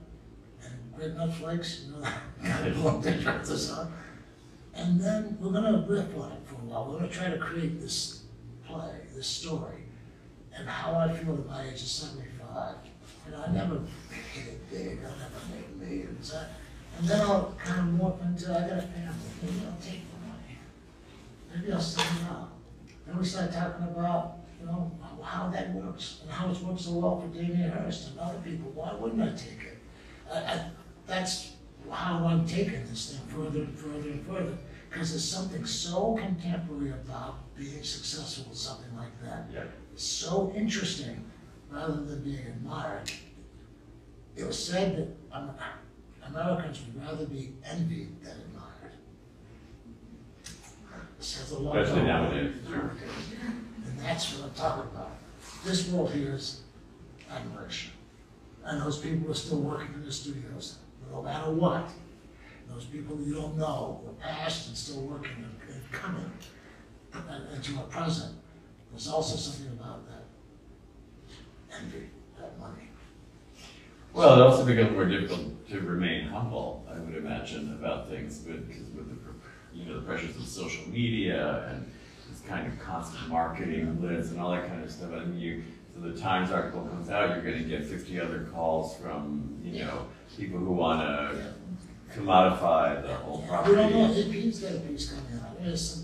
and grape nut flakes, you know, that. And then we're going to riff on it for a while. We're going to try to create this play, this story, and how I feel at my age of 75. You know, I never hit it big, I never made millions. And then I'll kind of morph into, I got a family, maybe I'll take the money. Maybe I'll send it out. Then we start talking about, you know, how that works, and how it's worked so well for Damien Hirst and other people. Why wouldn't I take it? That's how I'm taking this thing further and further and further, because there's something so contemporary about being successful with something like that. Yeah. It's so interesting rather than being admired. It was said that Americans would rather be envied than admired. This has a lot Especially of nowadays. Sure. and that's what I'm talking about. This world here is admiration. And those people are still working in the studios, no matter what. Those people you don't know, the past and still working and coming into a present. There's also something about that envy, that money. Well, it also becomes more difficult to remain humble, I would imagine, about things because with the pressures of social media and this kind of constant marketing lists and all that kind of stuff. I mean, so the Times article comes out, you're going to get 50 other calls from people who want to commodify the whole property. We don't know. AP's got a piece coming out. This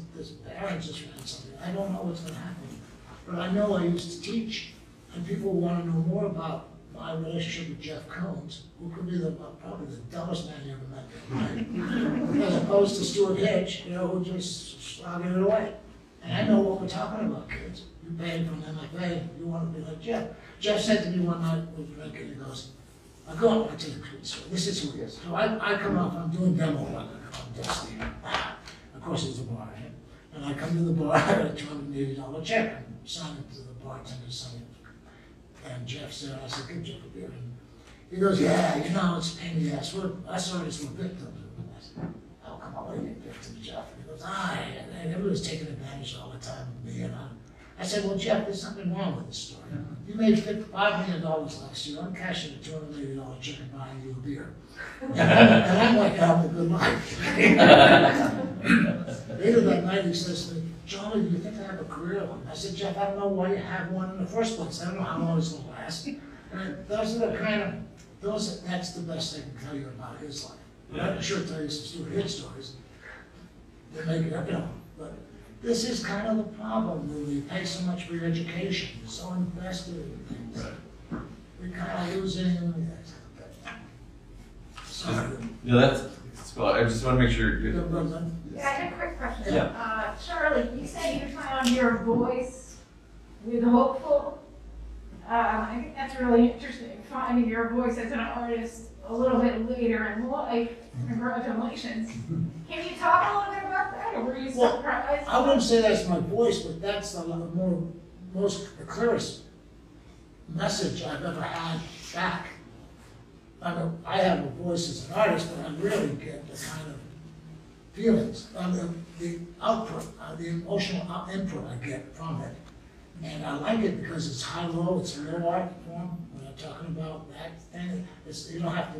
Aaron just ran something. I don't know what's going to happen, but I know I used to teach, and people want to know more about my relationship with Jeff Combs, who could be probably the dumbest man you ever met, right? As opposed to Stuart Hedge, who just slogging it away. And I know what we're talking about, kids. You pay from MFA, you want to be like Jeff. Jeff said to me one night, we were drinking, he goes, I go up, I tell you a story. This is who he is. So I come up, I'm doing demo work on Dusty. Of course, it's a bar, right? And I come to the bar, I got a $280 check. I'm signing to the bartender, signing. And Jeff said, I said, give Jeff a beer. And he goes, yeah, it's a pain in the ass. Us artists were victims of it. I said, how come I wouldn't get victims, Jeff? And he goes, and everybody's taking advantage all the time of me. And I said, well, Jeff, there's something wrong with this story. You made $5 million last year. I'm cashing a $280 check and buying you a beer. And I'm like, having a good life. Later that night, he says to me, Charlie, do you think I have a career? I said, Jeff, I don't know why you have one in the first place. I don't know how long it's going to last. And those are the that's the best I can tell you about his life. Yeah. I can sure tell you some Stuart Hit stories. They make it up, But this is kind of the problem when we pay so much for your education. You're so invested in things. Right. We're kind of losing. Sorry. No, that's well, I just want to make sure. Yeah, I had a quick question. Yeah. Charlie, you said you found your voice with Hopeful. I think that's really interesting, finding your voice as an artist a little bit later in life. Congratulations. Can you talk a little bit about that, or were you surprised? I wouldn't say that's my voice, but that's the clearest message I've ever had back. I mean, I have a voice as an artist, but I really get the kind of feelings, the output, the emotional input I get from it. And I like it because it's high-low, it's a low art form. When I'm talking about that thing, you don't have to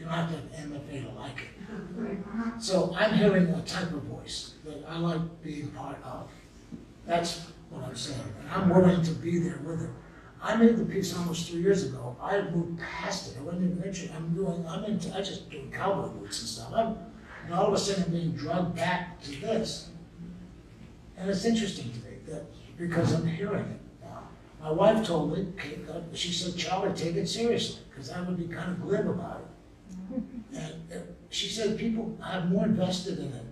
have MFA to like it. So I'm hearing a type of voice that I like being part of. That's what I'm saying. And I'm willing to be there with it. I made the piece almost 3 years ago. I moved past it. I wasn't even interested. I just doing cowboy boots and stuff. And all of a sudden I'm being drugged back to this. And it's interesting to me that because I'm hearing it now. My wife told me, she said, Charlie, take it seriously, because I would be kind of glib about it. And she said, people have more invested in it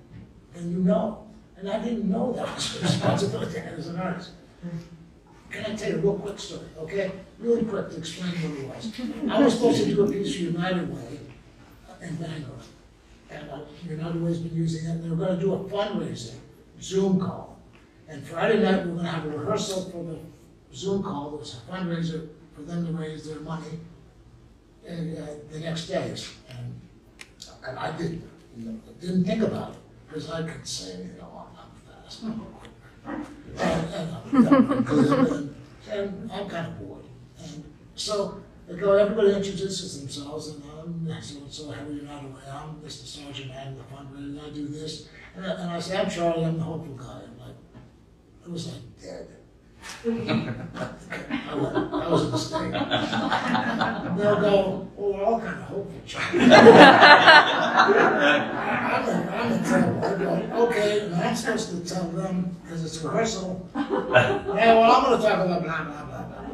than you know. And I didn't know that was a responsibility as an artist. Can I tell you a real quick story, okay? Really quick to explain what it was. I was supposed to do a piece for United Way in Bangor. And United Way's been using it, and they were going to do a fundraising Zoom call. And Friday night, we were going to have a rehearsal for the Zoom call. There was a fundraiser for them to raise their money the next day. And I didn't think about it, because I could say, I'm fast. And I'm kind of bored. And so everybody introduces themselves, and I'm so how United Way. I'm Mr. Sergeant Man, the fundraiser. I do this, and I say, I'm Charlie. I'm the hopeful guy. I'm like, it was like dead. That was a mistake. They'll go, oh, we're all kind of hopeful, Charlie. I'm in trouble. I go, okay, and I'm supposed to tell them, because it's a rehearsal. Yeah, well, I'm going to talk about blah, blah, blah, blah, blah.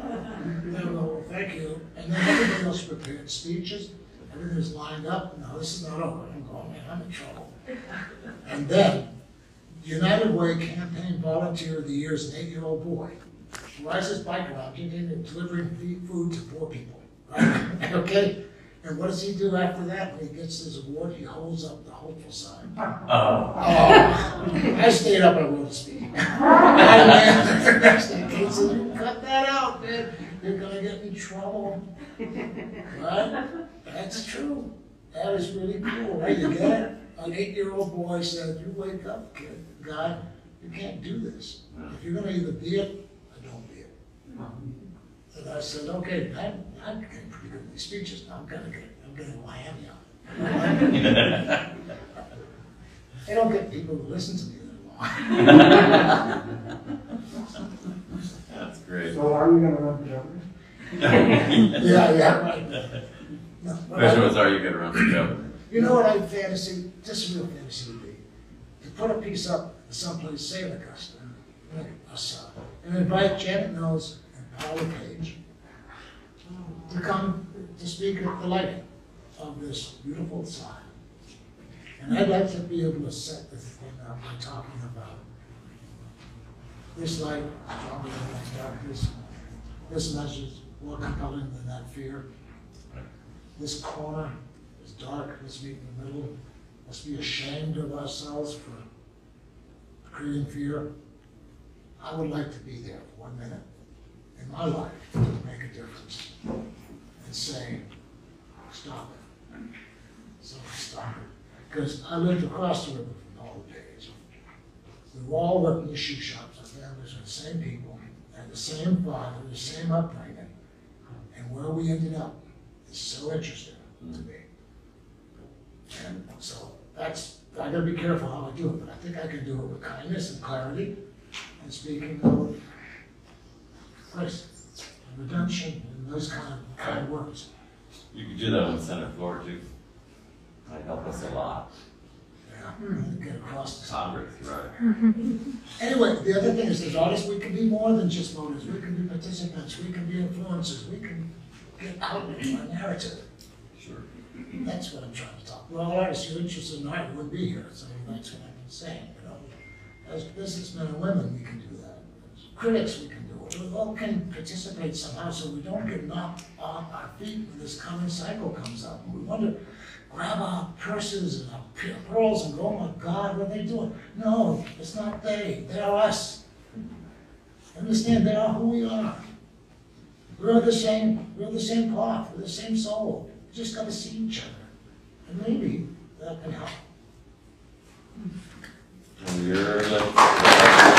They'll go, well, thank you. And then everybody else prepared speeches. Everything's lined up. No, this is not over. I'm going, man, I'm in trouble. And then, United Way Campaign Volunteer of the Year is an 8-year-old boy who rides his bike around delivering food to poor people. Right? Okay? And what does he do after that? When he gets his award, he holds up the hopeful sign. Oh. I stayed up and wrote a speech. I ran the next day. Kate said, "You cut that out, man. You're gonna get in trouble." Right? That's true. That is really cool, right? You get it? An 8-year-old boy said, "You wake up, kid, guy. You can't do this. If you're gonna either be it or don't be it." And I said, "Okay, I'm getting pretty good at these speeches now. I'm getting Miami out." They don't get people to listen to me that long. That's great. So are you gonna run for governor? Yeah, right. No, but Question was, are you going to run for governor? you know what I fantasy, just real fantasy would be? To put a piece up someplace, say in Augusta, and invite Janet Knowles and Paula Page to come to speak at the lighting of this beautiful sign. And I'd like to be able to set this thing up by talking about this light stronger than that darkness. This message more compelling than that fear. This corner is dark, let's meet in the middle. Let's be ashamed of ourselves for creating fear. I would like to be there for 1 minute in my life to make a difference and say, stop it. So stop it. Because I lived across the river from all the Page. We were all working the shoe shops, our families are the same people, had the same father, the same upbringing. And where we ended up is so interesting to me. And so that's, I gotta be careful how I do it, but I think I can do it with kindness and clarity and speaking of grace and redemption and those kind of words. You could do that on the Senate floor too. Might help us a lot. Yeah, and get across the Congress, right? Anyway, the other thing is, as artists, we can be more than just voters. We can be participants. We can be influencers. We can get out in our narrative. Sure. That's what I'm trying to talk. We're all artists. You're interested in art, you wouldn't be here. So that's what I've been saying. You know, as businessmen and women, we can do that. As critics, we can do it. We all can participate somehow, so we don't get knocked off our feet when this coming cycle comes up. And we wonder, grab our purses and our pearls and go, "Oh my God, what are they doing?" No, it's not they. They are us. Understand, they are who we are. We're the same cloth, we're the same soul. We just gotta see each other. And maybe that can help. And you're like